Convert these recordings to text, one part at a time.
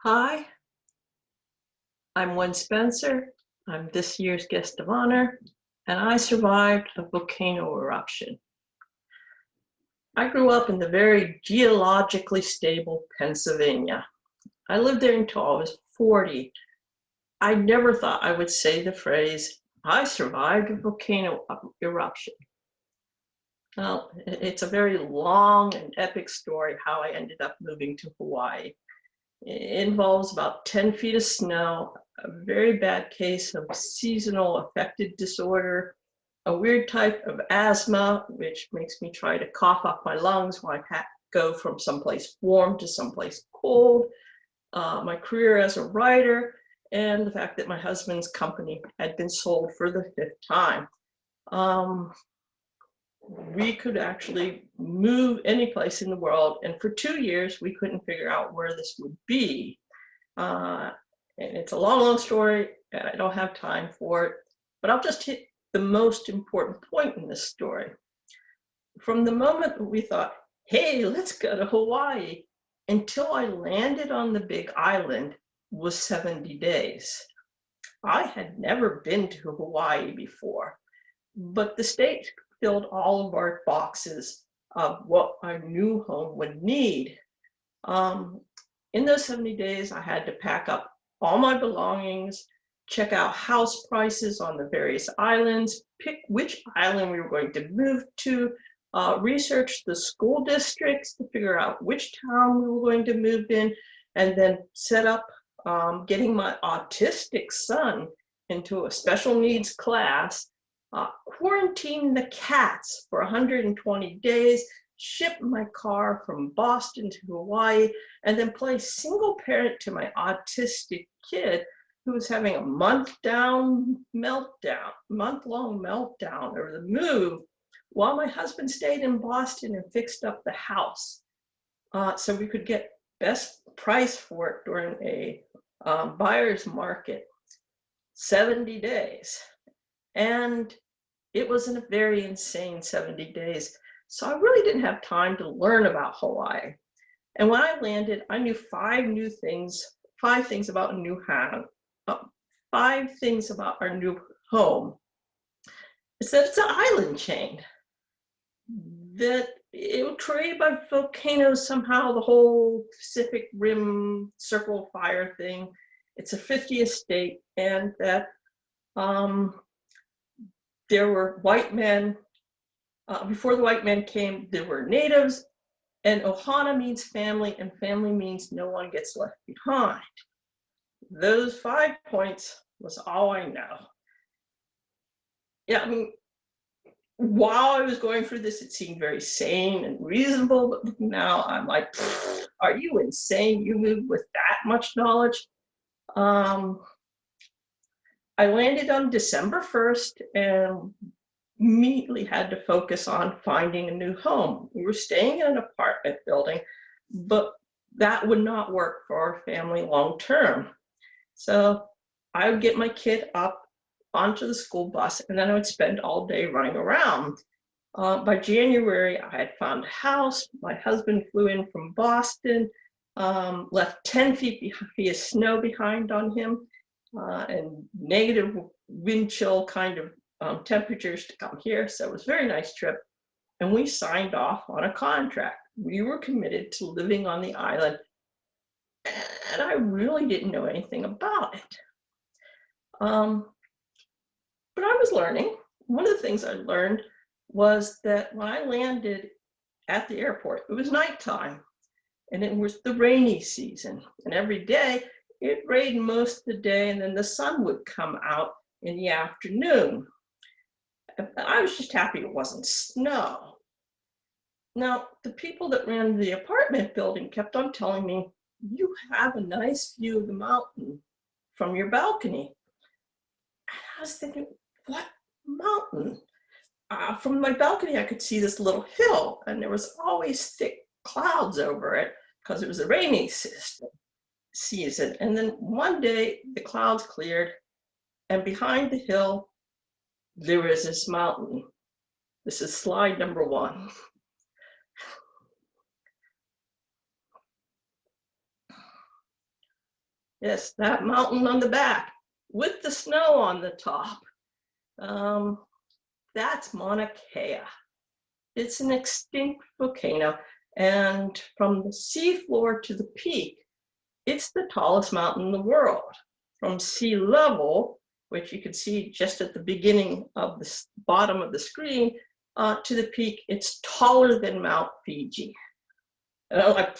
Hi, I'm Wen Spencer. I'm this year's guest of honor, and I survived a volcano eruption. I grew up in the very geologically stable Pennsylvania. I lived there until I was 40. I never thought I would say the phrase, I survived a volcano eruption. Well, it's a very long and epic story how I ended up moving to Hawaii. It involves about 10 feet of snow, a very bad case of seasonal affective disorder, a weird type of asthma, which makes me try to cough up my lungs while I go from someplace warm to someplace cold, my career as a writer, and the fact that my husband's company had been sold for the 5th time. We could actually move any place in the world, and for 2 years we couldn't figure out where this would be. And it's a long story, and I don't have time for it, but I'll just hit the most important point in this story. From the moment that we thought, hey, let's go to Hawaii, until I landed on the big island was 70 days. I had never been to Hawaii before, but the state filled all of our boxes of what our new home would need. In those 70 days, I had to pack up all my belongings, check out house prices on the various islands, pick which island we were going to move to, research the school districts to figure out which town we were going to move in, and then set up getting my autistic son into a special needs class, quarantine the cats for 120 days, ship my car from Boston to Hawaii, and then play single parent to my autistic kid who was having a month-long meltdown over the move, while my husband stayed in Boston and fixed up the house so we could get best price for it during a buyer's market. 70 days. And it was a very insane 70 days. So I really didn't have time to learn about Hawaii. And when I landed, I knew 5 things about a new home, 5 things about our new home. It's that it's an island chain, that it was created by volcanoes somehow, the whole Pacific Rim Circle of Fire thing. It's a 50th state, and that there were white men. Before the white men came, there were natives, and ohana means family, and family means no one gets left behind. Those 5 points was all I know. Yeah, I mean, while I was going through this, it seemed very sane and reasonable, but now I'm like, are you insane? You moved with that much knowledge? I landed on December 1st and immediately had to focus on finding a new home. We were staying in an apartment building, but that would not work for our family long term. So I would get my kid up onto the school bus, and then I would spend all day running around. By January, I had found a house. My husband flew in from Boston, left 10 feet of snow behind on him, and negative wind chill kind of temperatures to come here. So it was a very nice trip. And we signed off on a contract. We were committed to living on the island, and I really didn't know anything about it. But I was learning. One of the things I learned was that when I landed at the airport, it was nighttime, and it was the rainy season. And every day, it rained most of the day, and then the sun would come out in the afternoon. I was just happy it wasn't snow. Now, the people that ran the apartment building kept on telling me, you have a nice view of the mountain from your balcony. And I was thinking, what mountain? From my balcony, I could see this little hill, and there was always thick clouds over it because it was a rainy season. And then one day, the clouds cleared, and behind the hill, there was this mountain. This is slide number 1. Yes, that mountain on the back with the snow on the top. That's Mauna Kea. It's an extinct volcano, and from the seafloor to the peak, it's the tallest mountain in the world. From sea level, which you can see just at the beginning of the bottom of the screen, to the peak, it's taller than Mount Fiji. And I'm like,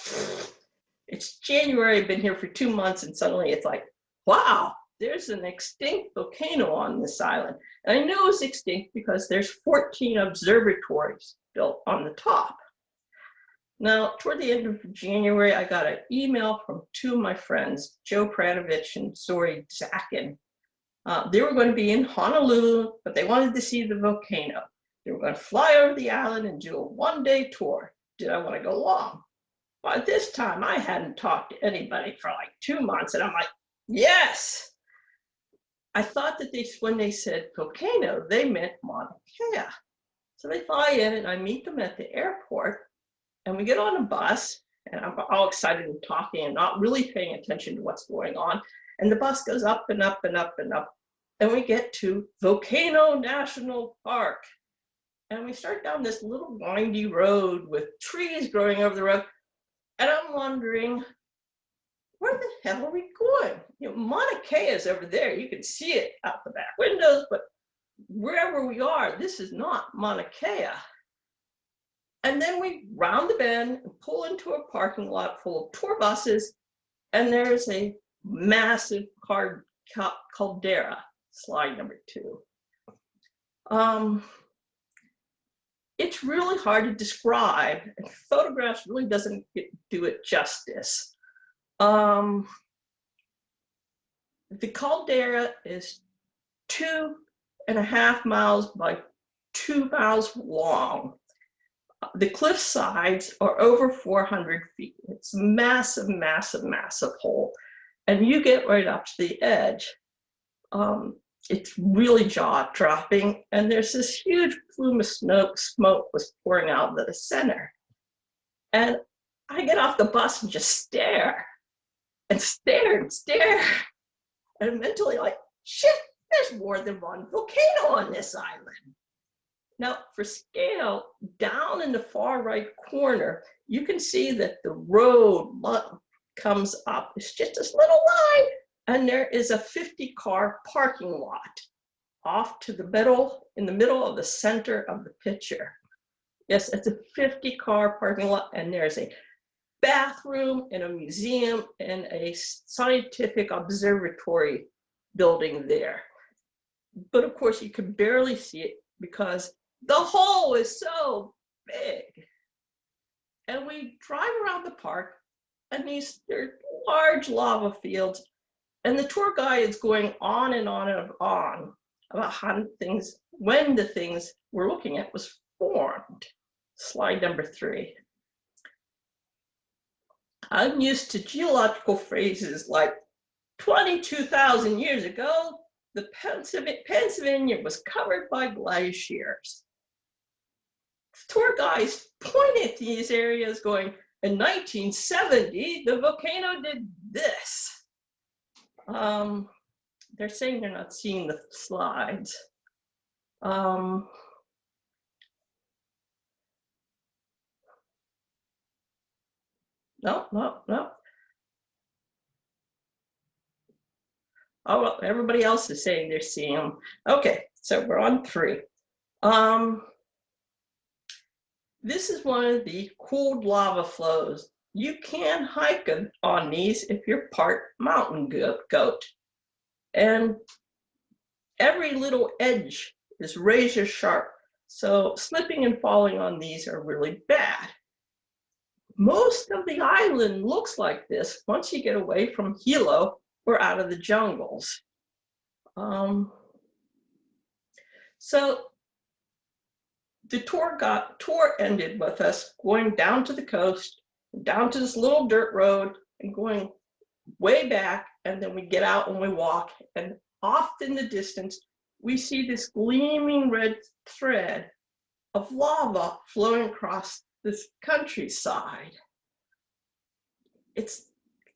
it's January, I've been here for 2 months, and suddenly it's like, wow, there's an extinct volcano on this island. And I know it's extinct because there's 14 observatories built on the top. Now, toward the end of January, I got an email from 2 of my friends, Joe Pranovich and Zori Zakin. They were going to be in Honolulu, but they wanted to see the volcano. They were going to fly over the island and do a 1-day tour. Did I want to go along? By this time, I hadn't talked to anybody for like 2 months, and I'm like, yes! I thought that when they said volcano, they meant Mauna Kea. So they fly in, and I meet them at the airport, and we get on a bus, and I'm all excited and talking and not really paying attention to what's going on. And the bus goes up and up and up and up, and we get to Volcano National Park. And we start down this little windy road with trees growing over the road. And I'm wondering, where the hell are we going? You know, Mauna Kea is over there. You can see it out the back windows, but wherever we are, this is not Mauna Kea. And then we round the bend and pull into a parking lot full of tour buses, and there's a massive caldera, slide number 2. It's really hard to describe, and photographs really doesn't do it justice. The caldera is 2.5 miles by 2 miles long. The cliff sides are over 400 feet. It's a massive, massive, massive hole. And you get right up to the edge. It's really jaw-dropping, and there's this huge plume of smoke was pouring out of the center. And I get off the bus and just stare, and stare, and stare. And mentally like, shit, there's more than one volcano on this island. Now, for scale, down in the far right corner, you can see that the road comes up. It's just this little line, and there is a 50-car parking lot off to the middle, in the middle of the center of the picture. Yes, it's a 50-car parking lot, and there's a bathroom and a museum and a scientific observatory building there. But of course, you can barely see it because the hole is so big. And we drive around the park, and they're large lava fields, and the tour guide is going on and on and on about how when the things we're looking at was formed. Slide number 3. I'm used to geological phrases like 22,000 years ago, the Pennsylvania was covered by glaciers. Tour guides point at these areas going, in 1970, the volcano did this. They're saying they're not seeing the slides. No. Oh, well, everybody else is saying they're seeing them. Okay, so we're on 3. This is one of the cooled lava flows. You can hike on these if you're part mountain goat. And every little edge is razor sharp. So slipping and falling on these are really bad. Most of the island looks like this once you get away from Hilo or out of the jungles. So the tour ended with us going down to the coast, down to this little dirt road, and going way back, and then we get out and we walk, and off in the distance, we see this gleaming red thread of lava flowing across this countryside. It's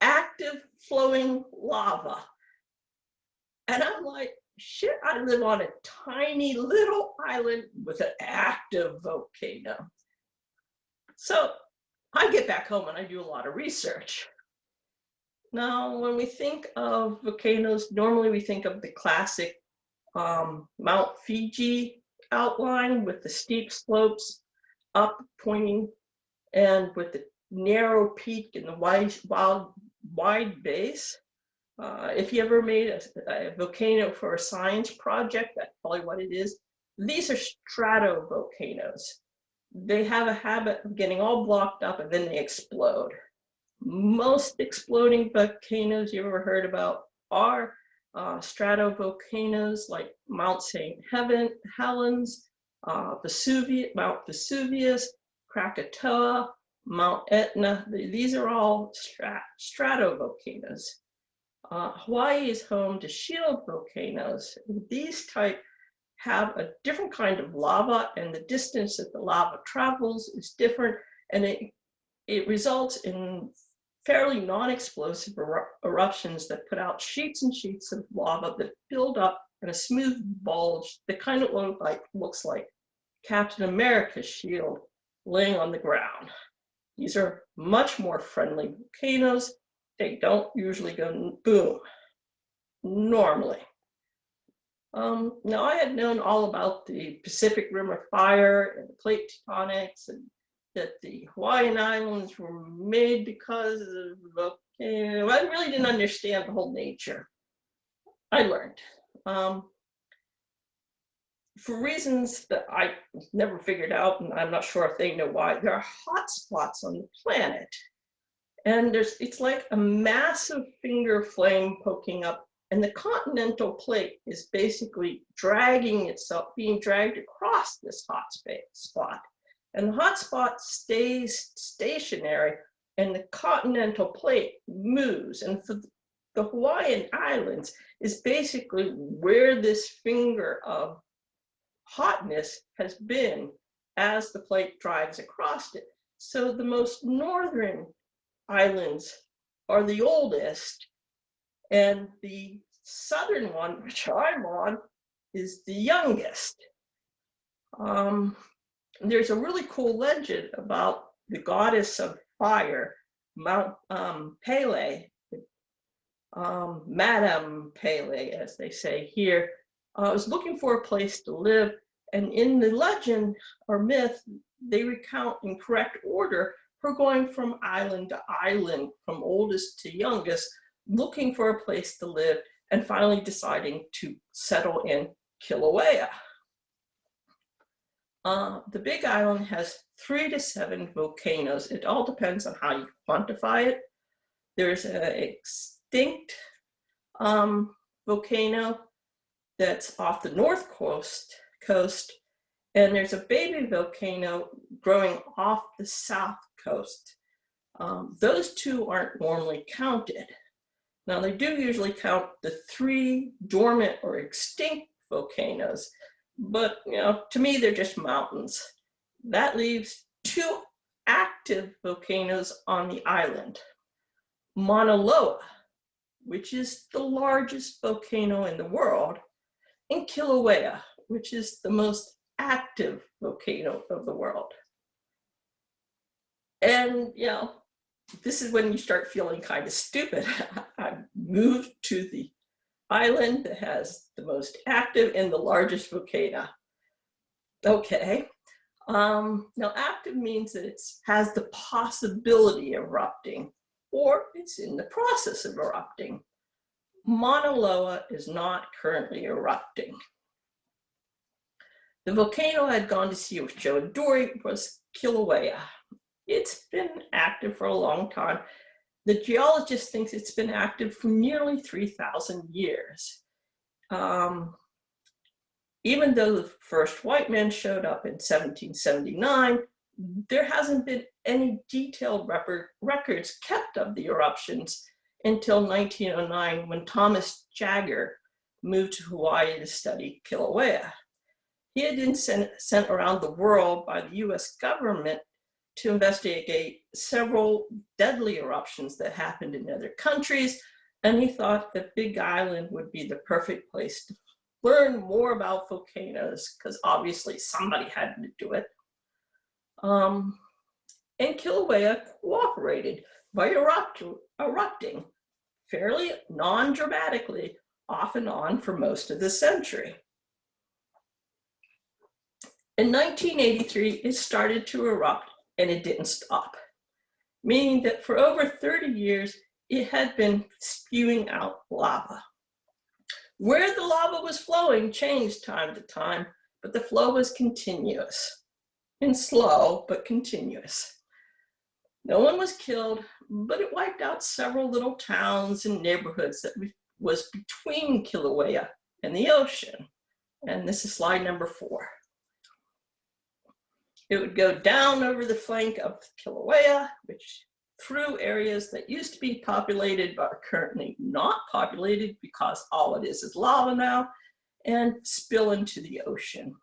active flowing lava. And I'm like, shit, I live on a tiny little island with an active volcano. So I get back home and I do a lot of research. Now, when we think of volcanoes, normally we think of the classic Mount Fuji outline with the steep slopes up pointing and with the narrow peak and the wide base. If you ever made a volcano for a science project, that's probably what it is. These are stratovolcanoes. They have a habit of getting all blocked up and then they explode. Most exploding volcanoes you ever heard about are stratovolcanoes like Mount St. Helens, Mount Vesuvius, Krakatoa, Mount Etna. These are all stratovolcanoes. Hawaii is home to shield volcanoes. These type have a different kind of lava, and the distance that the lava travels is different, and it results in fairly non-explosive eruptions that put out sheets and sheets of lava that build up in a smooth bulge that kind of looks like Captain America's shield laying on the ground. These are much more friendly volcanoes. They don't usually go boom, normally. Now I had known all about the Pacific Rim of Fire and the plate tectonics, and that the Hawaiian Islands were made because of volcanoes. I really didn't understand the whole nature. I learned. For reasons that I never figured out, and I'm not sure if they know why, there are hot spots on the planet. And it's like a massive finger flame poking up, and the continental plate is basically dragging itself, being dragged across this hot spot. And the hot spot stays stationary, and the continental plate moves. And for the Hawaiian Islands is basically where this finger of hotness has been as the plate drives across it. So the most northern islands are the oldest, and the southern one, which I'm on, is the youngest. There's a really cool legend about the goddess of fire, Mount Pele, Madame Pele, as they say here, was looking for a place to live, and in the legend or myth, they recount in correct order her going from island to island, from oldest to youngest, looking for a place to live, and finally deciding to settle in Kilauea. The Big Island has 3 to 7 volcanoes. It all depends on how you quantify it. There's an extinct volcano that's off the north coast, and there's a baby volcano growing off the south coast. Those 2 aren't normally counted. Now, they do usually count the 3 dormant or extinct volcanoes, but to me, they're just mountains. That leaves 2 active volcanoes on the island. Mauna Loa, which is the largest volcano in the world, and Kilauea, which is the most active volcano of the world. And this is when you start feeling kind of stupid. I moved to the island that has the most active and the largest volcano. Okay. Now, active means that it has the possibility of erupting, or it's in the process of erupting. Mauna Loa is not currently erupting. The volcano I had gone to see with Joe and Dory was Kilauea. It's been active for a long time. The geologist thinks it's been active for nearly 3,000 years. Even though the first white men showed up in 1779, there hasn't been any detailed records kept of the eruptions until 1909, when Thomas Jagger moved to Hawaii to study Kilauea. He had been sent around the world by the US government to investigate several deadly eruptions that happened in other countries, and he thought that Big Island would be the perfect place to learn more about volcanoes, because obviously somebody had to do it. And Kilauea cooperated by erupting fairly non-dramatically off and on for most of the century. In 1983, it started to erupt and it didn't stop, meaning that for over 30 years, it had been spewing out lava. Where the lava was flowing changed time to time, but the flow was continuous and slow, but continuous. No one was killed, but it wiped out several little towns and neighborhoods that was between Kilauea and the ocean. And this is slide number 4. It would go down over the flank of Kilauea, which through areas that used to be populated but are currently not populated because all it is lava now, and spill into the ocean.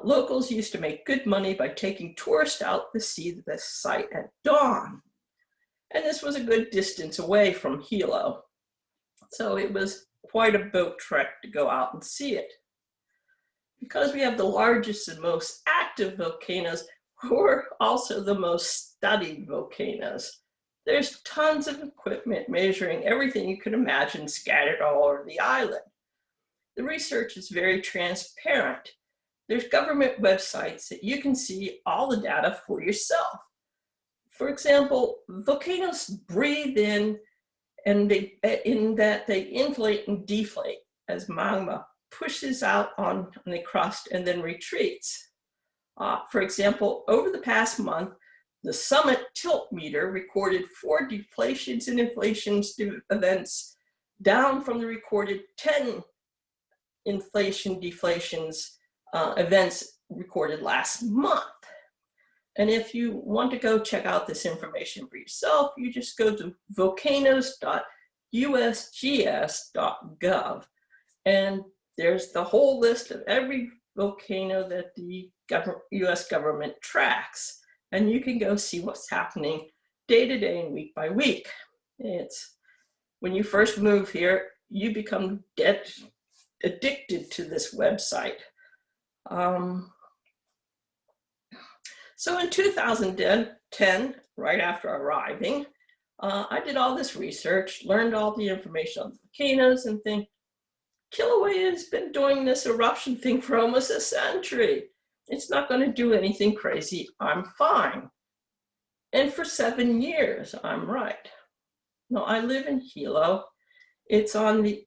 Locals used to make good money by taking tourists out to see the site at dawn. And this was a good distance away from Hilo. So it was quite a boat trek to go out and see it. Because we have the largest and most active volcanoes, we're also the most studied volcanoes. There's tons of equipment measuring everything you could imagine scattered all over the island. The research is very transparent. There's government websites that you can see all the data for yourself. For example, volcanoes breathe in, and in that they inflate and deflate as magma pushes out on the crust and then retreats. For example, over the past month, the summit tilt meter recorded 4 deflations and inflations events, down from the recorded 10 inflation deflations events recorded last month. And if you want to go check out this information for yourself, you just go to volcanoes.usgs.gov, and there's the whole list of every volcano that the US government tracks, and you can go see what's happening day to day and week by week. It's when you first move here, you become addicted to this website. So in 2010, right after arriving, I did all this research, learned all the information on volcanoes, and think, Kilauea has been doing this eruption thing for almost a century. It's not going to do anything crazy. I'm fine. And for 7 years, I'm right. Now, I live in Hilo. It's on the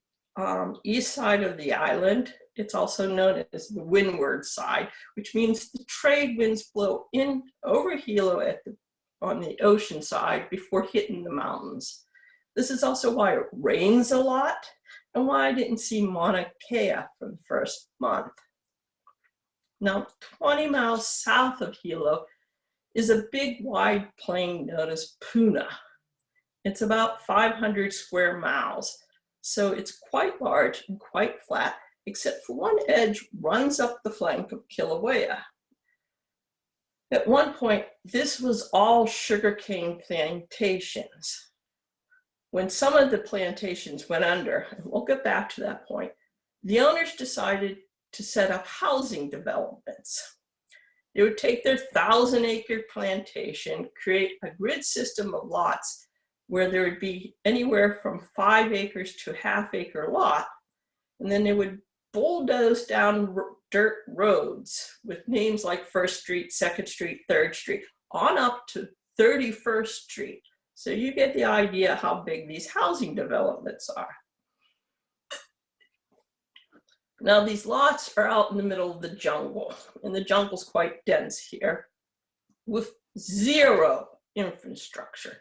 east side of the island. It's also known as the windward side, which means the trade winds blow in over Hilo on the ocean side before hitting the mountains. This is also why it rains a lot and why I didn't see Mauna Kea for the first month. Now, 20 miles south of Hilo is a big wide plain known as Puna. It's about 500 square miles, so it's quite large and quite flat, except for one edge runs up the flank of Kilauea. At one point, this was all sugarcane plantations. When some of the plantations went under, and we'll get back to that point, the owners decided to set up housing developments. They would take their 1,000-acre plantation, create a grid system of lots where there would be anywhere from 5 acres to a half-acre lot, and then they would bulldoze down dirt roads with names like 1st Street, 2nd Street, 3rd Street, on up to 31st Street. So you get the idea how big these housing developments are. Now these lots are out in the middle of the jungle, and the jungle's quite dense here, with zero infrastructure.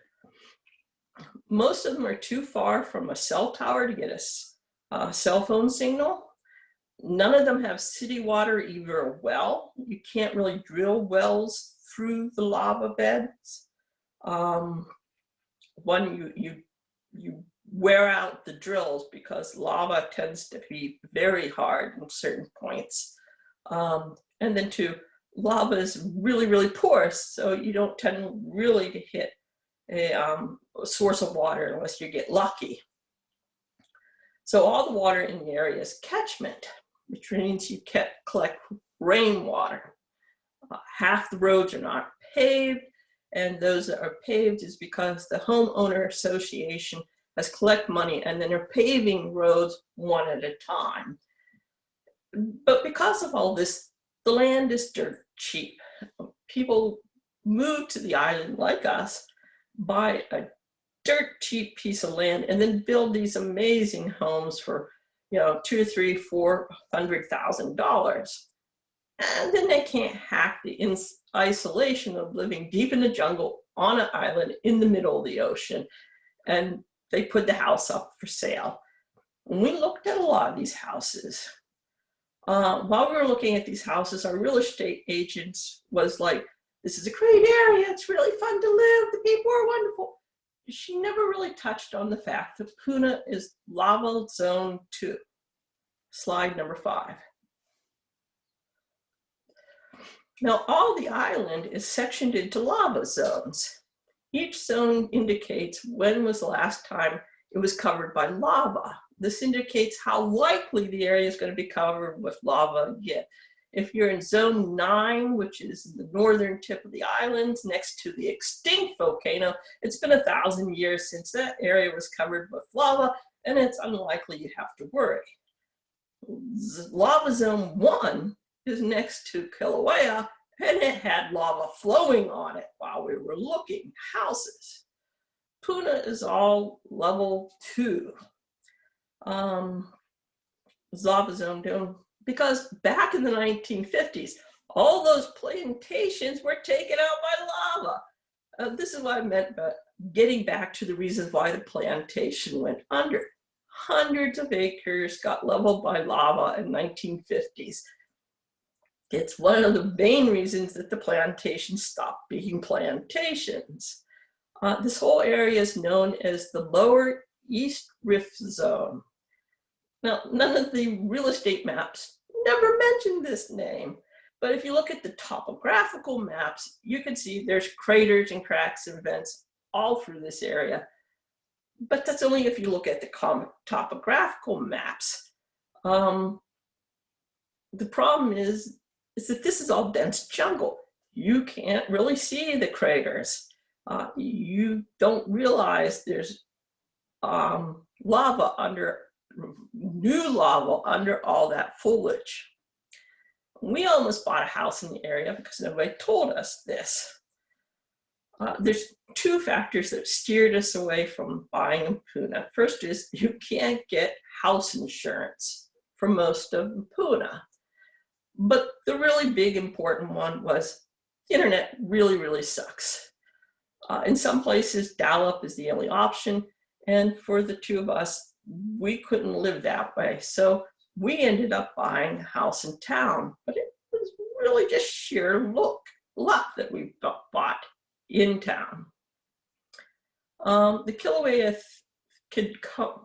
Most of them are too far from a cell tower to get a cell phone signal. None of them have city water, either a well. You can't really drill wells through the lava beds. You wear out the drills because lava tends to be very hard in certain points. And then 2, lava is really, really porous, so you don't tend really to hit a source of water unless you get lucky. So all the water in the area is catchment, which means you collect rainwater. Half the roads are not paved, and those that are paved is because the homeowner association has collected money and then they're paving roads one at a time. But because of all this, the land is dirt cheap. People move to the island like us, buy a dirt cheap piece of land, and then build these amazing homes for, you know, $200,000, $300,000, $400,000. And then they can't hack the isolation of living deep in the jungle on an island in the middle of the ocean. And they put the house up for sale. And we looked at a lot of these houses. While we were looking at these houses, our real estate agents was like, this is a great area, it's really fun to live, the people are wonderful. She never really touched on the fact that Puna is lava zone 2. Slide number 5. Now, all the island is sectioned into lava zones. Each zone indicates when was the last time it was covered by lava. This indicates how likely the area is going to be covered with lava again. If you're in zone 9, which is the northern tip of the islands next to the extinct volcano, it's been 1,000 years since that area was covered with lava, and it's unlikely you have to worry. Lava zone 1 is next to Kilauea, and it had lava flowing on it while we were looking. Houses. Puna is all level 2. Lava zone 2, because back in the 1950s, all those plantations were taken out by lava. This is what I meant by getting back to the reasons why the plantation went under. Hundreds of acres got leveled by lava in the 1950s. It's one of the main reasons that the plantations stopped being plantations. This whole area is known as the Lower East Rift Zone. Now, none of the real estate maps never mention this name, but if you look at the topographical maps, you can see there's craters and cracks and vents all through this area. But that's only if you look at the topographical maps. The problem is that this is all dense jungle. You can't really see the craters. You don't realize there's new lava under all that foliage. We almost bought a house in the area because nobody told us this. There's 2 factors that steered us away from buying in Puna. First is you can't get house insurance for most of Puna. But the really big important one was the internet really, really sucks. In some places, dial-up is the only option. And for the 2 of us, we couldn't live that way. So we ended up buying a house in town. But it was really just sheer luck that we bought in town. The Kilauea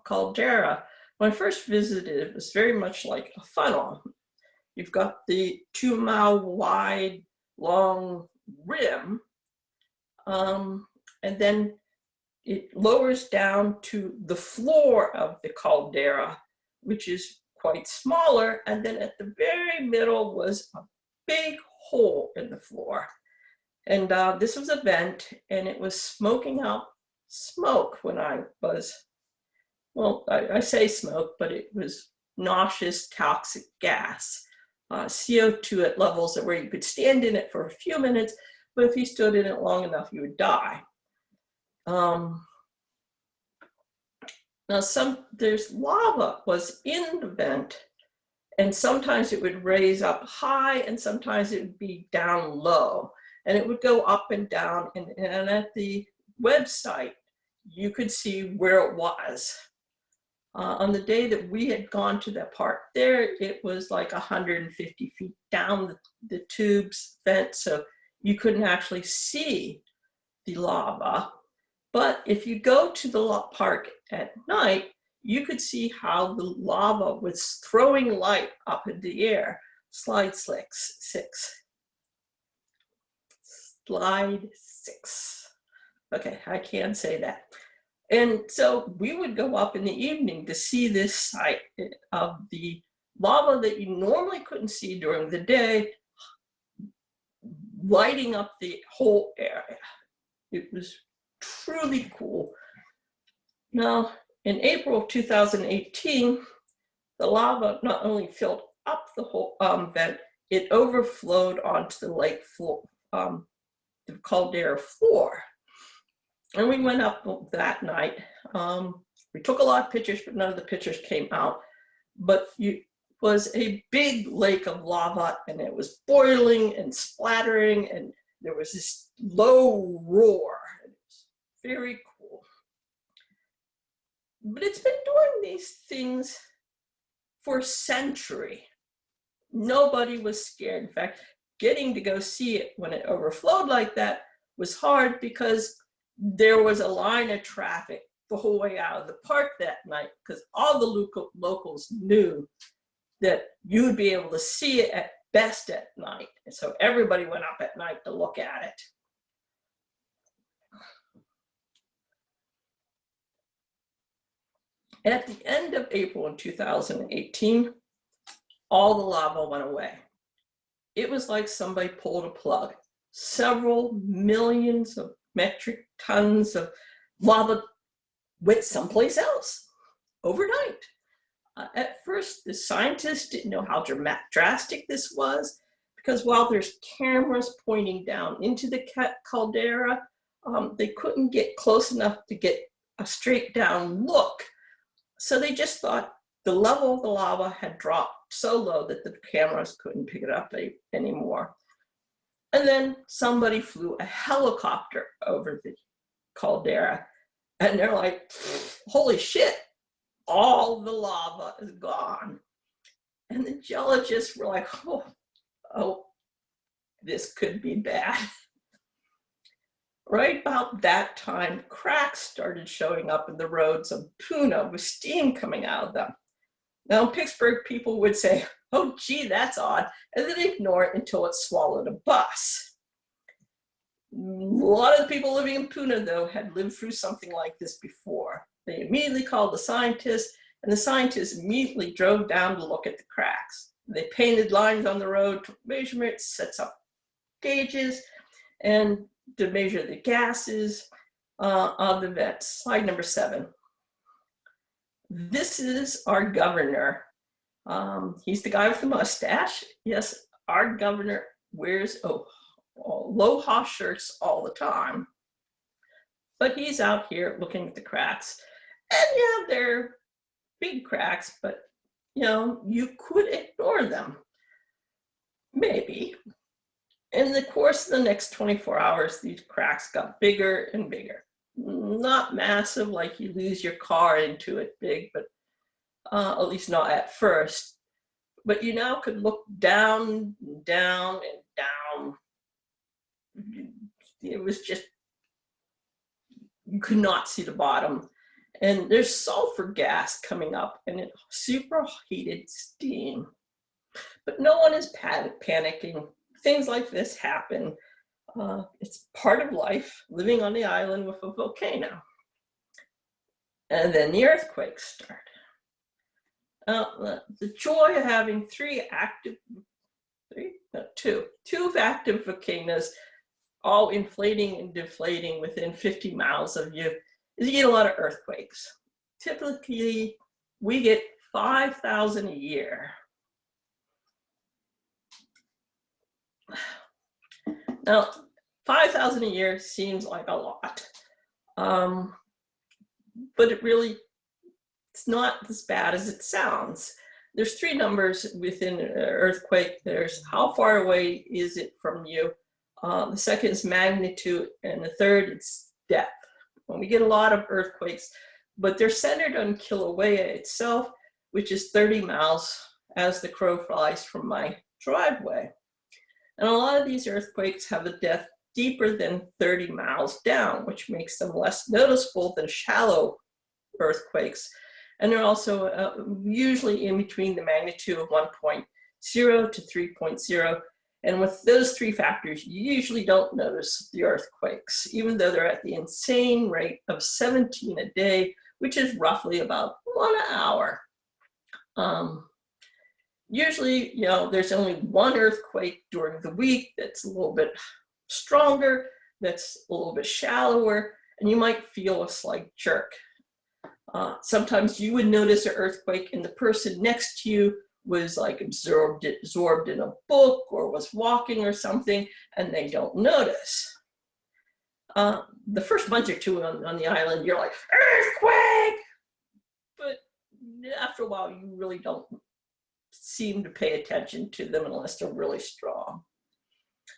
caldera, when I first visited, it was very much like a funnel. You've got the 2-mile wide long rim, and then it lowers down to the floor of the caldera, which is quite smaller, and then at the very middle was a big hole in the floor. And this was a vent, and it was smoking out smoke when I was, well, I say smoke, but it was nauseous, toxic gas. CO2 at levels that where you could stand in it for a few minutes, but if you stood in it long enough, you would die. Now there's lava was in the vent, and sometimes it would raise up high and sometimes it would be down low, and it would go up and down, and at the website you could see where it was. On the day that we had gone to that part there, it was like 150 feet down the tube's vent, so you couldn't actually see the lava. But if you go to the park at night, you could see how the lava was throwing light up in the air. Slide 6. slide 6. Okay, I can say that. And so we would go up in the evening to see this site of the lava that you normally couldn't see during the day, lighting up the whole area. It was truly cool. Now, in April of 2018, the lava not only filled up the whole vent, it overflowed onto the lake floor, the caldera floor. And we went up that night. We took a lot of pictures, but none of the pictures came out. But it was a big lake of lava, and it was boiling and splattering, and there was this low roar. It was very cool. But it's been doing these things for a century. Nobody was scared. In fact, getting to go see it when it overflowed like that was hard because there was a line of traffic the whole way out of the park that night, because all the locals knew that you would be able to see it at best at night. And so everybody went up at night to look at it. At the end of April in 2018, all the lava went away. It was like somebody pulled a plug. Several millions of metric tons of lava went someplace else overnight. At first, the scientists didn't know how drastic this was, because while there's cameras pointing down into the caldera, they couldn't get close enough to get a straight down look. So they just thought the level of the lava had dropped so low that the cameras couldn't pick it up anymore. And then somebody flew a helicopter over the caldera, and they're like, holy shit, all the lava is gone. And the geologists were like, oh, this could be bad. Right about that time, cracks started showing up in the roads of Puna with steam coming out of them. Now, in Pittsburgh, people would say, oh, gee, that's odd, and then ignore it until it swallowed a bus. A lot of the people living in Puna, though, had lived through something like this before. They immediately called the scientists, and the scientists immediately drove down to look at the cracks. They painted lines on the road, took measurements, set up gauges, and to measure the gases of the vents. Slide number 7. This is our governor. He's the guy with the mustache. Yes, our governor wears aloha shirts all the time. But he's out here looking at the cracks. And yeah, they're big cracks, but you know, you could ignore them. Maybe. In the course of the next 24 hours, these cracks got bigger and bigger. Not massive, like you lose your car into it big, but at least not at first. But you now could look down, down, and down. It was just, you could not see the bottom. And there's sulfur gas coming up, and it's superheated steam. But no one is panicking. Things like this happen. It's part of life, living on the island with a volcano. And then the earthquakes start. The joy of having two active volcanoes, all inflating and deflating within 50 miles of you, is you get a lot of earthquakes. Typically, we get 5,000 a year. Now, 5,000 a year seems like a lot, but it's not as bad as it sounds. There's 3 numbers within an earthquake. There's how far away is it from you, the second is magnitude, and the third is depth. When we get a lot of earthquakes, but they're centered on Kilauea itself, which is 30 miles as the crow flies from my driveway. And a lot of these earthquakes have a depth deeper than 30 miles down, which makes them less noticeable than shallow earthquakes. And they're also usually in between the magnitude of 1.0 to 3.0. And with those three factors, you usually don't notice the earthquakes, even though they're at the insane rate of 17 a day, which is roughly about 1 hour. Usually, there's only one earthquake during the week that's a little bit stronger, that's a little bit shallower, and you might feel a slight jerk. Sometimes you would notice an earthquake and the person next to you was like absorbed in a book or was walking or something, and they don't notice. The first month or two on the island, you're like, earthquake! But after a while, you really don't seem to pay attention to them unless they're really strong.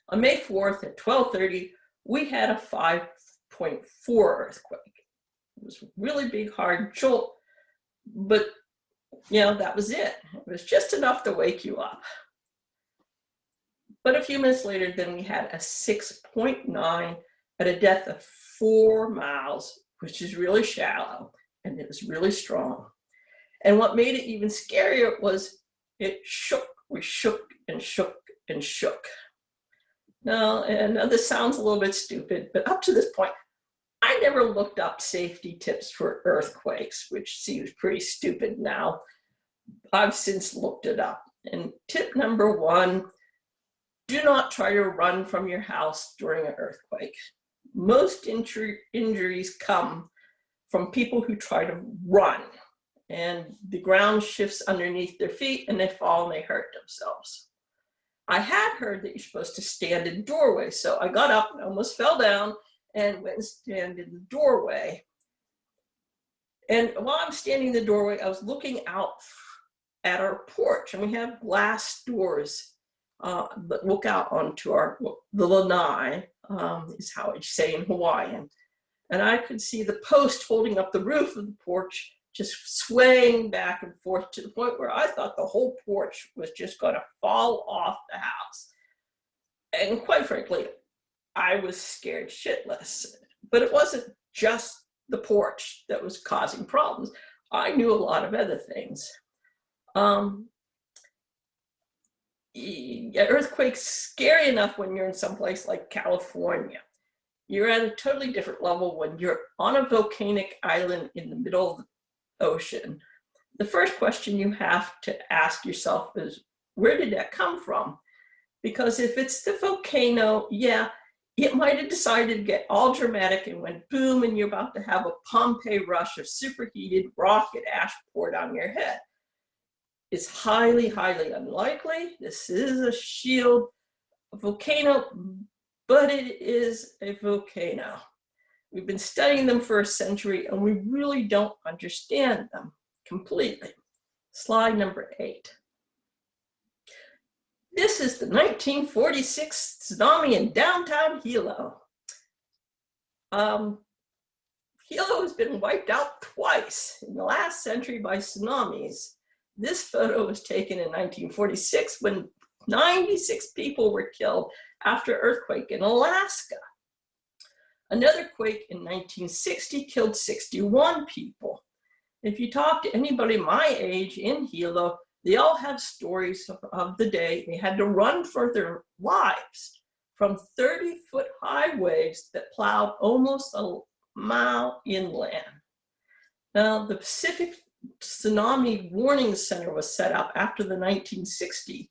On May 4th at 12:30, we had a 5.4 earthquake. It was a really big, hard jolt, but that was it. It was just enough to wake you up. But a few minutes later, then we had a 6.9 at a depth of 4 miles, which is really shallow, and it was really strong. And what made it even scarier was it shook. We shook and shook and shook. Now, and this sounds a little bit stupid, but up to this point, I never looked up safety tips for earthquakes, which seems pretty stupid now. I've since looked it up. And tip number 1, do not try to run from your house during an earthquake. Most injuries come from people who try to run, and the ground shifts underneath their feet and they fall and they hurt themselves. I had heard that you're supposed to stand in doorways, so I got up and almost fell down and went and stand in the doorway. And while I'm standing in the doorway, I was looking out at our porch, and we have glass doors that look out onto the lanai, is how I say in Hawaiian. And I could see the post holding up the roof of the porch just swaying back and forth to the point where I thought the whole porch was just going to fall off the house. And quite frankly, I was scared shitless. But it wasn't just the porch that was causing problems. I knew a lot of other things. Earthquakes scary enough when you're in some place like California. You're at a totally different level when you're on a volcanic island in the middle of the ocean. The first question you have to ask yourself is, where did that come from? Because if it's the volcano, it might have decided to get all dramatic and went boom, and you're about to have a Pompeii rush of superheated rocket ash poured on your head. It's highly, highly unlikely. This is a shield volcano, but it is a volcano. We've been studying them for a century, and we really don't understand them completely. Slide number 8. This is the 1946 tsunami in downtown Hilo. Hilo has been wiped out twice in the last century by tsunamis. This photo was taken in 1946 when 96 people were killed after an earthquake in Alaska. Another quake in 1960 killed 61 people. If you talk to anybody my age in Hilo, they all have stories of the day they had to run for their lives from 30-foot high waves that plowed almost a mile inland. Now, the Pacific Tsunami Warning Center was set up after the 1960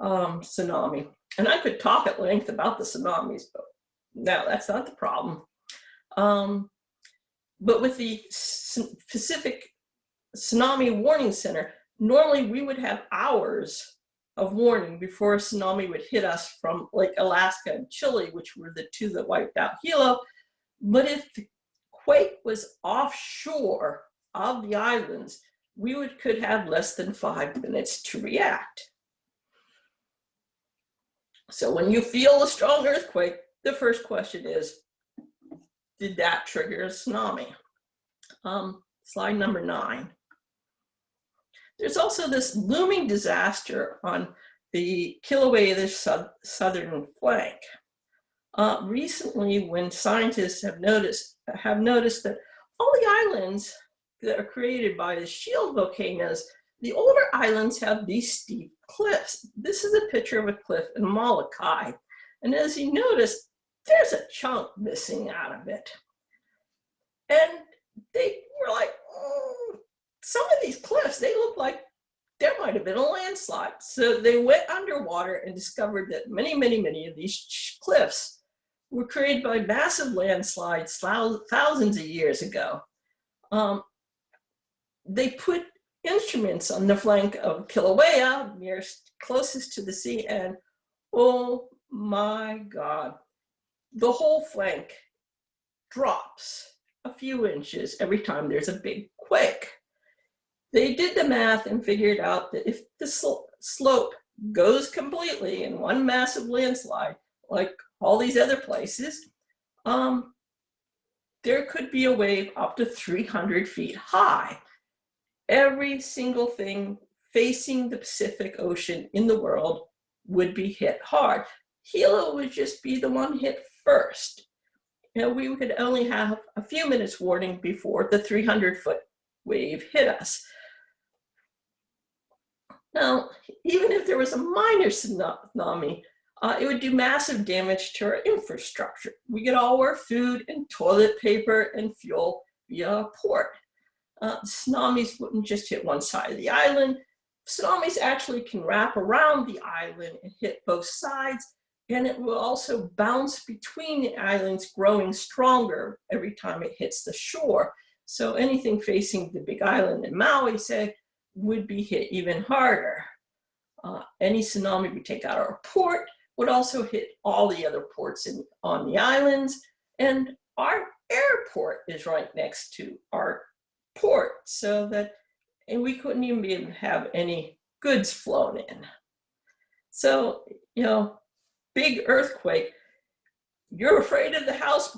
tsunami. And I could talk at length about the tsunamis, but no, that's not the problem. But with the Pacific Tsunami Warning Center, normally we would have hours of warning before a tsunami would hit us from Lake Alaska and Chile, which were the two that wiped out Hilo. But if the quake was offshore of the islands, we could have less than 5 minutes to react. So when you feel a strong earthquake, the first question is, did that trigger a tsunami? Slide number 9. There's also this looming disaster on the Kilauea southern flank. Recently, when scientists have noticed that all the islands that are created by the shield volcanoes, the older islands have these steep cliffs. This is a picture of a cliff in Molokai. And as you notice, there's a chunk missing out of it. And they were like, some of these cliffs, they look like there might have been a landslide. So they went underwater and discovered that many, many, many of these cliffs were created by massive landslides thousands of years ago. They put instruments on the flank of Kilauea, nearest closest to the sea, and oh my God, the whole flank drops a few inches every time there's a big quake. They did the math and figured out that if the slope goes completely in one massive landslide, like all these other places, there could be a wave up to 300 feet high. Every single thing facing the Pacific Ocean in the world would be hit hard. Hilo would just be the one hit first. You know, we would only have a few minutes warning before the 300-foot wave hit us. Now, even if there was a minor tsunami, it would do massive damage to our infrastructure. We get all our food and toilet paper and fuel via a port. Tsunamis wouldn't just hit one side of the island. Tsunamis actually can wrap around the island and hit both sides, and it will also bounce between the islands, growing stronger every time it hits the shore. So anything facing the big island in Maui, say, would be hit even harder. Any tsunami we take out our port would also hit all the other ports on the islands, and our airport is right next to our port, so that, and we couldn't even be able to have any goods flown in. So, you know, big earthquake, you're afraid of the house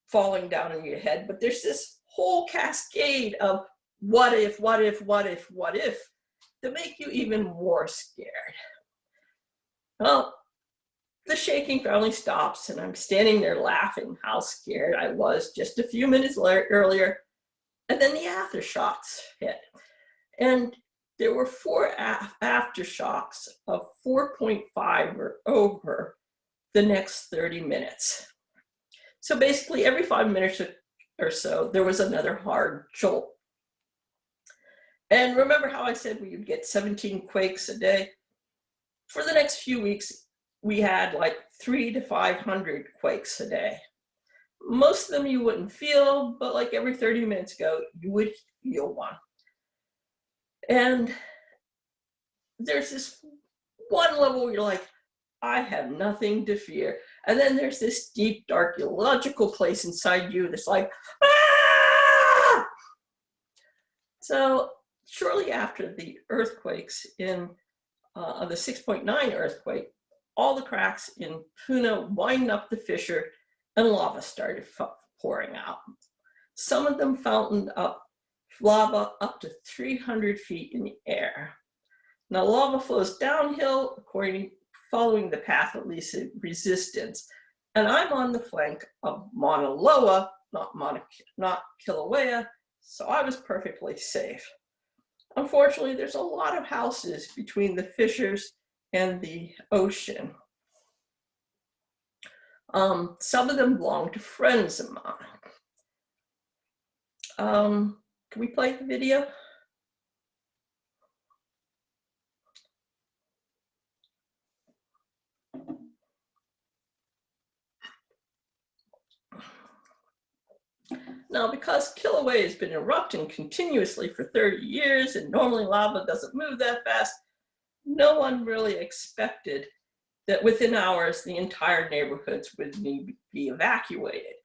falling down on your head, but there's this whole cascade of what if, to make you even more scared. Well, the shaking finally stops, and I'm standing there laughing how scared I was just a few minutes earlier, and then the aftershocks hit. And there were 4 aftershocks of 4.5 or over the next 30 minutes. So basically every 5 minutes or so, there was another hard jolt. And remember how I said we would get 17 quakes a day? For the next few weeks, we had like 300 to 500 quakes a day. Most of them you wouldn't feel, but like every 30 minutes ago, you would feel one. And there's this one level where you're like, I have nothing to fear. And then there's this deep, dark, illogical place inside you that's like, ah! So shortly after the earthquakes of the 6.9 earthquake, all the cracks in Puna widened up the fissure and lava started pouring out. Some of them fountained up lava up to 300 feet in the air. Now lava flows downhill following the path of least resistance. And I'm on the flank of Mauna Loa, not Kilauea, so I was perfectly safe. Unfortunately, there's a lot of houses between the fissures and the ocean. Some of them belong to friends of mine. Can we play the video? Now, because Kilauea has been erupting continuously for 30 years and normally lava doesn't move that fast, no one really expected that within hours the entire neighborhoods would need to be evacuated.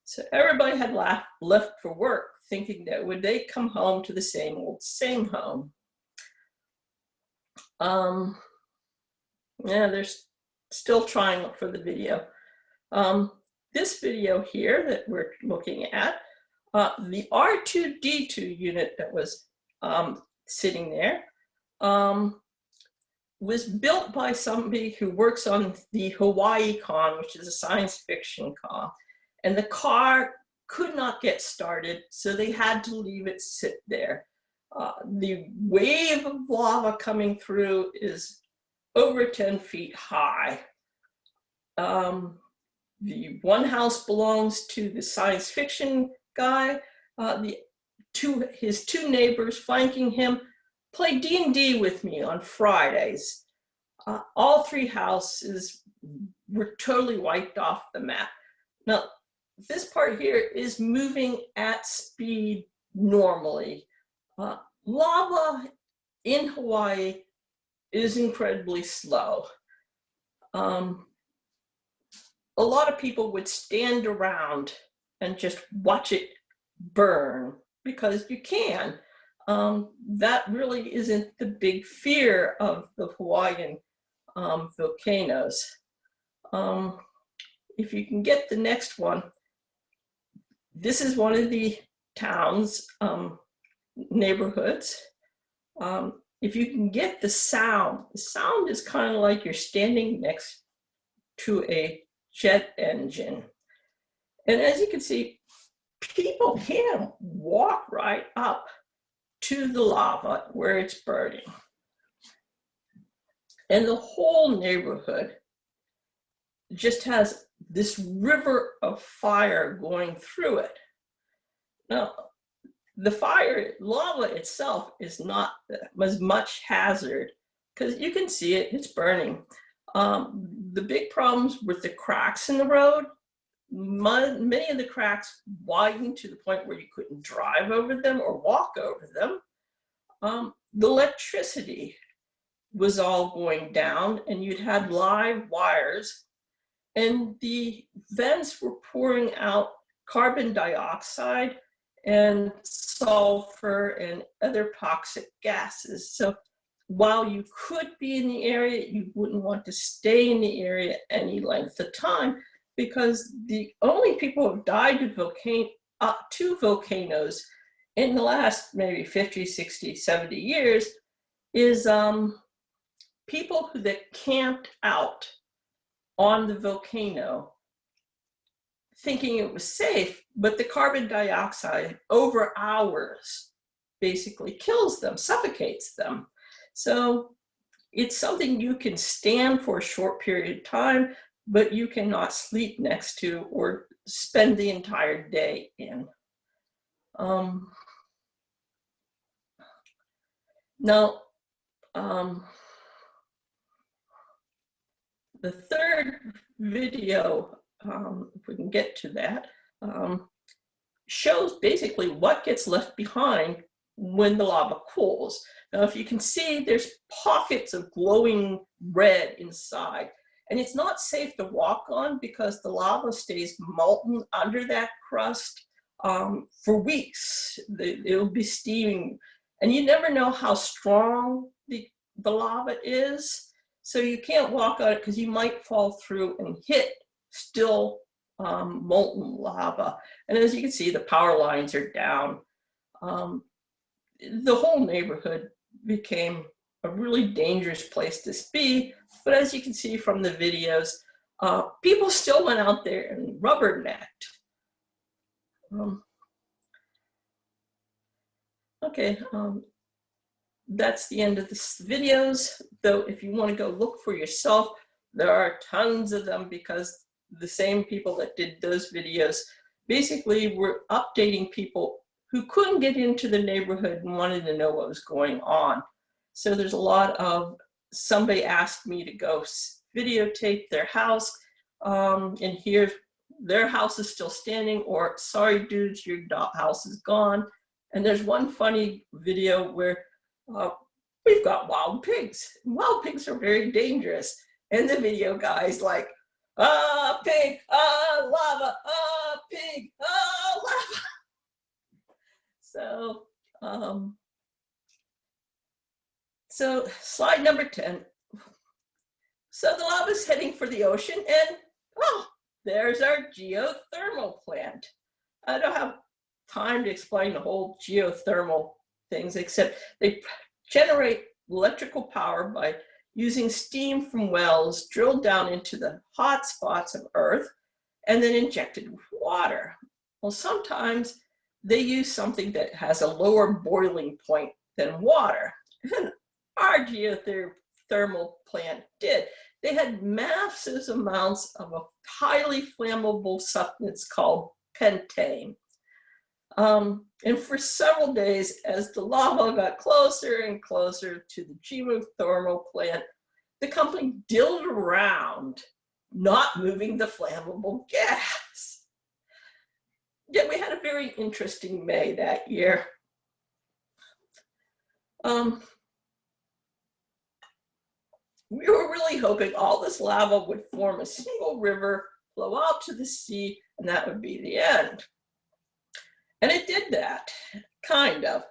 So everybody had left for work thinking that would they come home to the same old same home. Yeah, they're still trying for the video. This video here that we're looking at, the R2D2 unit that was sitting there was built by somebody who works on the Hawaii Con, which is a science fiction con. And the car could not get started, so they had to leave it sit there. The wave of lava coming through is over 10 feet high. The one house belongs to the science fiction guy. His two neighbors flanking him play D&D with me on Fridays. All three houses were totally wiped off the map. Now, this part here is moving at speed normally. Lava in Hawaii is incredibly slow. A lot of people would stand around and just watch it burn because you can. That really isn't the big fear of the Hawaiian volcanoes. If you can get the next one, this is one of the town's neighborhoods. If you can get the sound is kind of like you're standing next to a jet engine. And as you can see, people can walk right up to the lava where it's burning. And the whole neighborhood just has this river of fire going through it. Now, the fire, lava itself is not as much hazard because you can see it, it's burning. The big problems with the cracks in the road, many of the cracks widened to the point where you couldn't drive over them or walk over them. The electricity was all going down and you'd had live wires and the vents were pouring out carbon dioxide and sulfur and other toxic gases. So while you could be in the area, you wouldn't want to stay in the area any length of time because the only people who have died to two volcanoes in the last maybe 50, 60, 70 years is people that camped out on the volcano thinking it was safe, but the carbon dioxide over hours basically kills them, suffocates them. So it's something you can stand for a short period of time, but you cannot sleep next to or spend the entire day in. Now, the third video, if we can get to that, shows basically what gets left behind when the lava cools. Now, if you can see, there's pockets of glowing red inside, and it's not safe to walk on because the lava stays molten under that crust for weeks. It'll be steaming, and you never know how strong the lava is. So you can't walk on it because you might fall through and hit still molten lava. And as you can see, the power lines are down. The whole neighborhood became a really dangerous place to be. But as you can see from the videos, people still went out there and rubbernecked. Okay. That's the end of the videos, though if you want to go look for yourself, there are tons of them because the same people that did those videos basically were updating people who couldn't get into the neighborhood and wanted to know what was going on. So there's a lot of, somebody asked me to go videotape their house, and here their house is still standing, or sorry dudes, your house is gone. And there's one funny video where we've got wild pigs. Wild pigs are very dangerous. And the video guy's like, pig, lava, pig, lava. So slide number 10. So the lava's heading for the ocean and, oh, there's our geothermal plant. I don't have time to explain the whole geothermal things, except they generate electrical power by using steam from wells drilled down into the hot spots of Earth and then injected with water. Well, sometimes they use something that has a lower boiling point than water. And our geothermal plant did. They had massive amounts of a highly flammable substance called pentane. And for several days, as the lava got closer and closer to the geothermal plant, the company dilled around, not moving the flammable gas. Yet we had a very interesting May that year. We were really hoping all this lava would form a single river, flow out to the sea, and that would be the end. And it did that, kind of.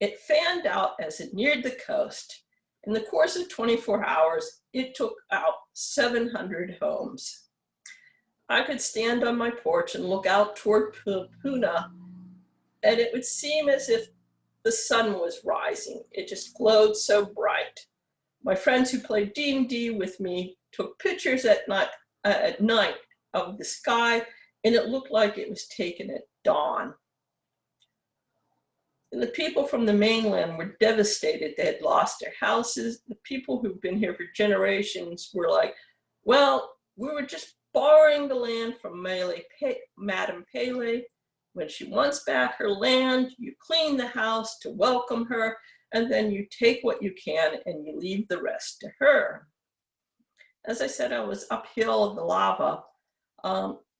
It fanned out as it neared the coast. In the course of 24 hours, it took out 700 homes. I could stand on my porch and look out toward Puna, and it would seem as if the sun was rising. It just glowed so bright. My friends who played D&D with me took pictures at night of the sky, and it looked like it was taken at dawn. And the people from the mainland were devastated. They had lost their houses. The people who've been here for generations were like, well, we were just borrowing the land from Madame Pele. When she wants back her land, you clean the house to welcome her, and then you take what you can and you leave the rest to her. As I said, I was uphill of the lava.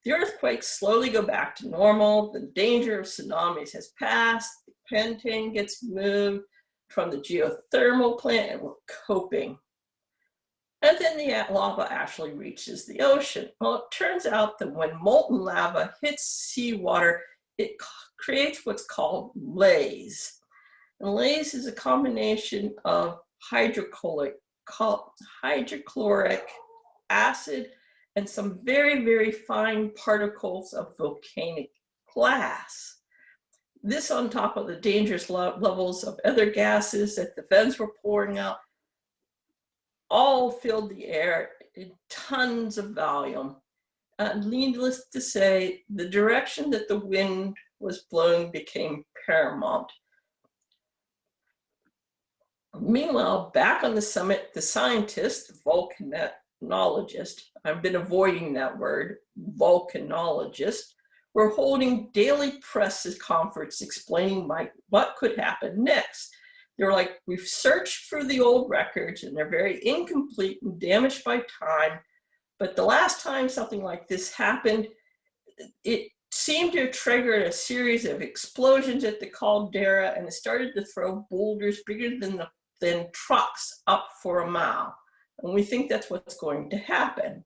The earthquakes slowly go back to normal. The danger of tsunamis has passed. The pentane gets moved from the geothermal plant, and we're coping. And then the lava actually reaches the ocean. Well, it turns out that when molten lava hits seawater, it creates what's called lays. And lays is a combination of hydrochloric acid and some very, very fine particles of volcanic glass. This on top of the dangerous levels of other gases that the vents were pouring out, all filled the air in tons of volume. Needless to say, the direction that the wind was blowing became paramount. Meanwhile, back on the summit, the scientists, volcanologists, I've been avoiding that word, volcanologists, were holding daily press conferences explaining what could happen next. They're like, we've searched for the old records and they're very incomplete and damaged by time. But the last time something like this happened, it seemed to trigger a series of explosions at the caldera, and it started to throw boulders bigger than trucks up for a mile. And we think that's what's going to happen.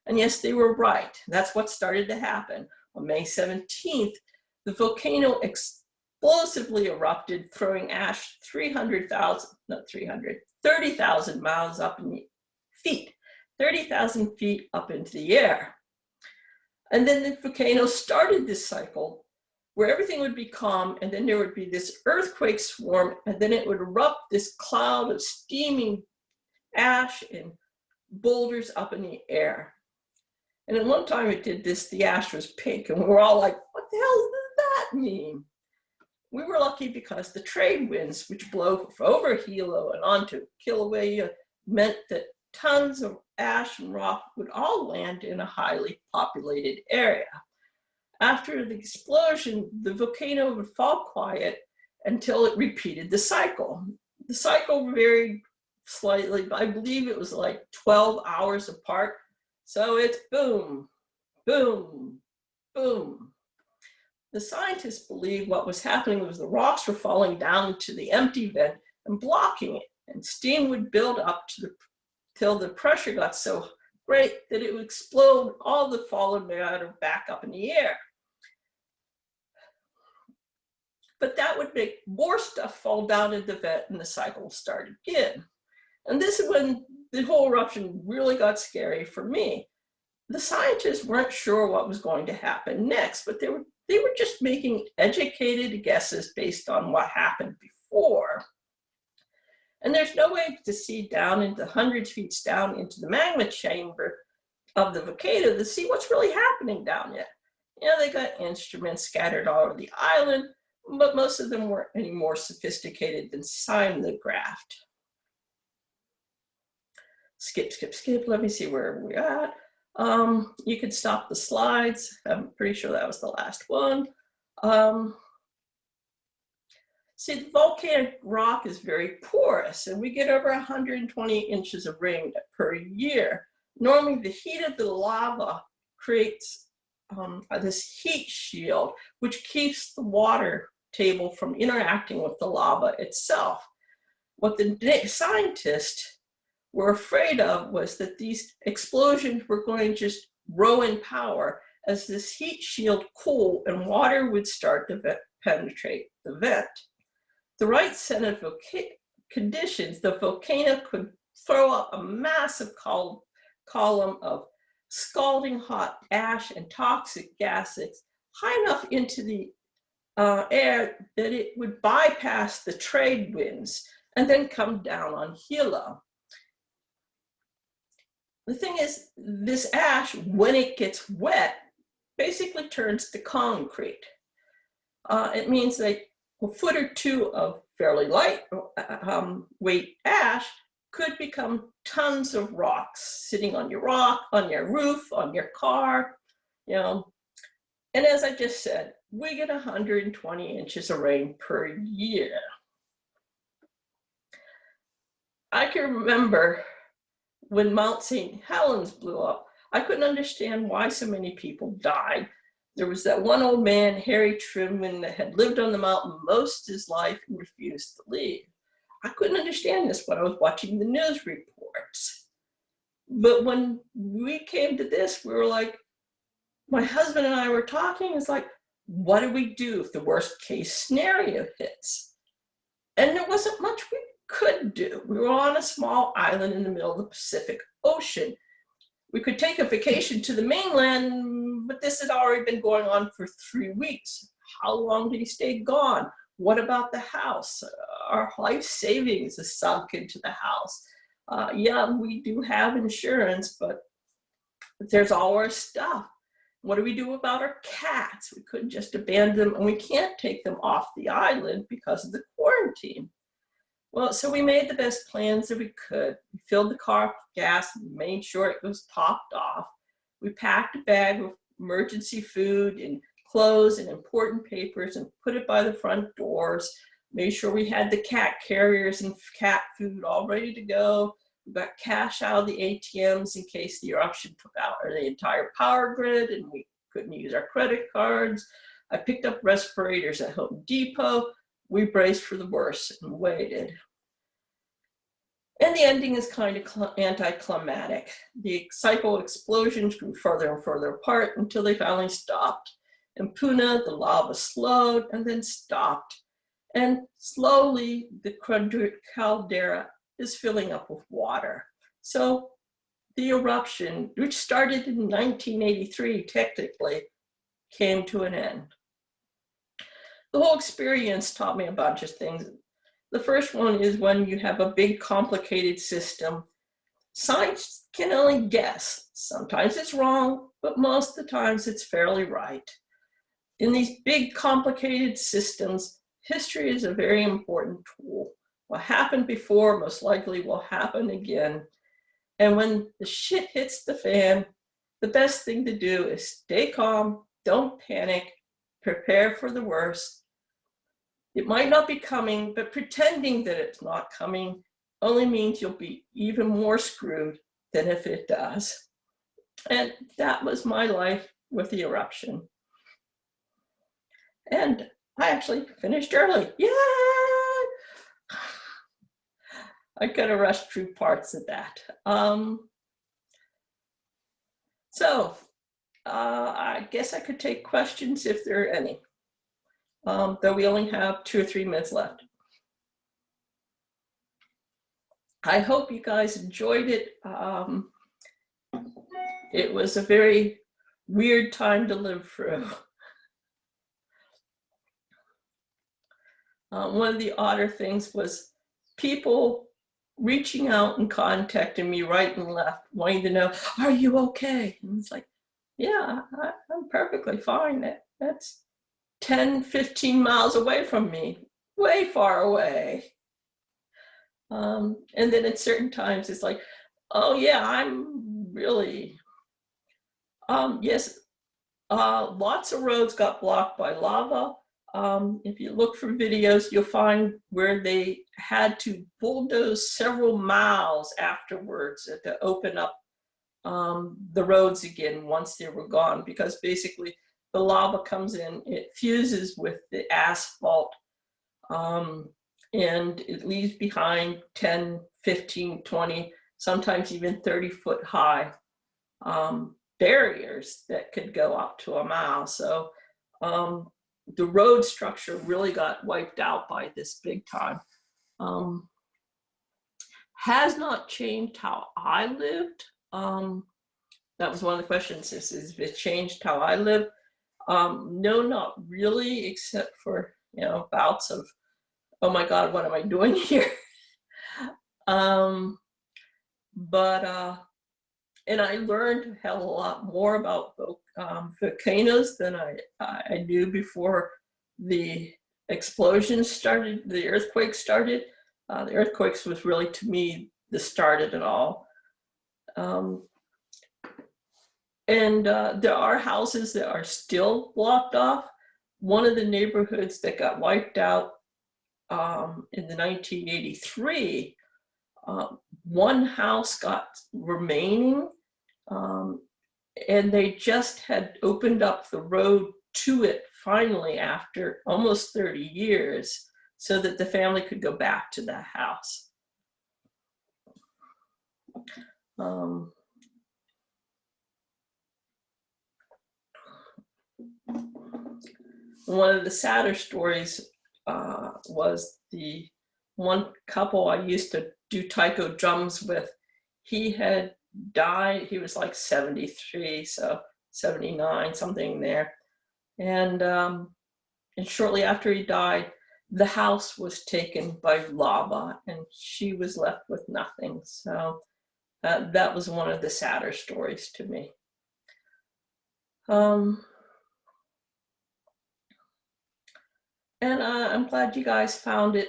And yes, they were right. That's what started to happen. On May 17th, the volcano explosively erupted, throwing ash 30,000 miles up in feet, 30,000 feet up into the air. And then the volcano started this cycle where everything would be calm, and then there would be this earthquake swarm, and then it would erupt this cloud of steaming ash and boulders up in the air. And at one time it did this, the ash was pink, and we were all like, what the hell does that mean? We were lucky because the trade winds, which blow over Hilo and onto Kilauea, meant that tons of ash and rock would all land in a highly populated area. After the explosion, the volcano would fall quiet until it repeated the cycle. The cycle varied slightly, but I believe it was like 12 hours apart. So it's boom, boom, boom. The scientists believed what was happening was the rocks were falling down into the empty vent and blocking it, and steam would build up till the pressure got so great that it would explode all the fallen matter back up in the air. But that would make more stuff fall down in the vent, and the cycle started again. And this is when the whole eruption really got scary for me. The scientists weren't sure what was going to happen next, but they were just making educated guesses based on what happened before. And there's no way to see down into hundreds of feet down into the magma chamber of the volcano to see what's really happening down there. You know, they got instruments scattered all over the island, but most of them weren't any more sophisticated than seismograph. Skip, skip, skip. Let me see where we're at. You could stop the slides. I'm pretty sure that was the last one. See, the volcanic rock is very porous, and we get over 120 inches of rain per year. Normally, the heat of the lava creates this heat shield, which keeps the water table from interacting with the lava itself. What the scientists were afraid of was that these explosions were going to just grow in power as this heat shield cooled and water would start to penetrate the vent. The right set of conditions, the volcano could throw up a massive column of scalding hot ash and toxic gases high enough into the air that it would bypass the trade winds and then come down on Hilo. The thing is, this ash, when it gets wet, basically turns to concrete. It means that a foot or two of fairly light weight ash could become tons of rocks sitting on your roof, on your car, you know. And as I just said, we get 120 inches of rain per year. I can remember when Mount St. Helens blew up, I couldn't understand why so many people died. There was that one old man, Harry Truman, that had lived on the mountain most of his life and refused to leave. I couldn't understand this when I was watching the news reports. But when we came to this, we were like, my husband and I were talking, it's like, what do we do if the worst case scenario hits? And there wasn't much we could do. We were on a small island in the middle of the Pacific Ocean. We could take a vacation to the mainland, but this had already been going on for 3 weeks. How long did he stay gone? What about the house? Our life savings is sunk into the house. Yeah, we do have insurance, but there's all our stuff. What do we do about our cats? We couldn't just abandon them, and we can't take them off the island because of the quarantine. Well, so we made the best plans that we could. We filled the car with gas, made sure it was topped off. We packed a bag of emergency food and clothes and important papers and put it by the front doors. Made sure we had the cat carriers and cat food all ready to go. We got cash out of the ATMs in case the eruption took out the entire power grid and we couldn't use our credit cards. I picked up respirators at Home Depot. We braced for the worst and waited. And the ending is kind of anticlimactic. The cycle explosions grew further and further apart until they finally stopped. In Puna, the lava slowed and then stopped. And slowly, the caldera is filling up with water. So the eruption, which started in 1983, technically, came to an end. The whole experience taught me a bunch of things. The first one is when you have a big, complicated system, science can only guess. Sometimes it's wrong, but most of the times it's fairly right. In these big, complicated systems, history is a very important tool. What happened before most likely will happen again. And when the shit hits the fan, the best thing to do is stay calm, don't panic, prepare for the worst. It might not be coming, but pretending that it's not coming only means you'll be even more screwed than if it does. And that was my life with the eruption. And I actually finished early. Yay! I could have rushed through parts of that. I guess I could take questions if there are any. Though we only have 2 or 3 minutes left. I hope you guys enjoyed it. It was a very weird time to live through. One of the odder things was people reaching out and contacting me right and left, wanting to know, are you okay? And it's like, yeah, I'm perfectly fine. That's 10, 15 miles away from me, way far away. And then at certain times it's like, oh yeah, I'm really, yes, lots of roads got blocked by lava. If you look for videos, you'll find where they had to bulldoze several miles afterwards to open up the roads again once they were gone, because basically the lava comes in, it fuses with the asphalt, and it leaves behind 10, 15, 20, sometimes even 30-foot high barriers that could go up to a mile. So the road structure really got wiped out by this big time. Has not changed how I lived. That was one of the questions, is it changed how I live? No, not really, except for, you know, bouts of, oh my God, what am I doing here? And I learned a hell of a lot more about volcanoes than I knew before the explosions started, the earthquakes started. The earthquakes was really, to me, the start of it all. And there are houses that are still blocked off. One of the neighborhoods that got wiped out in the 1983, one house got remaining, and they just had opened up the road to it finally after almost 30 years so that the family could go back to that house. One of the sadder stories was the one couple I used to do taiko drums with. He had died, he was like 73, so 79, something there. And shortly after he died, the house was taken by lava and she was left with nothing. So that was one of the sadder stories to me. And I'm glad you guys found it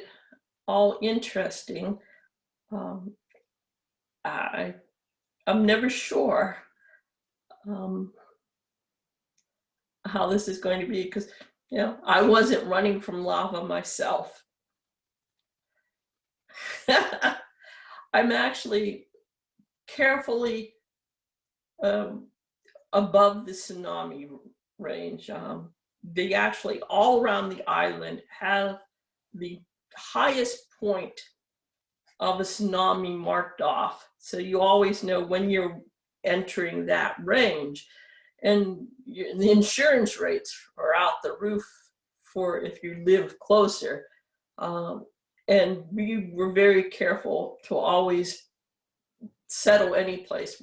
all interesting. I'm never sure how this is going to be, because, you know, I wasn't running from lava myself. I'm actually carefully above the tsunami range. They actually, all around the island, have the highest point of a tsunami marked off. So you always know when you're entering that range. And the insurance rates are out the roof for if you live closer. And we were very careful to always settle any place.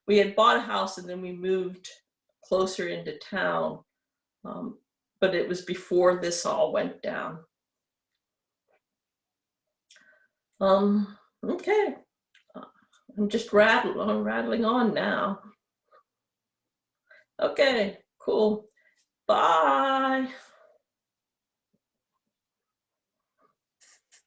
We had bought a house and then we moved closer into town, but it was before this all went down. Okay, I'm just rattling on now. Okay, cool. Bye.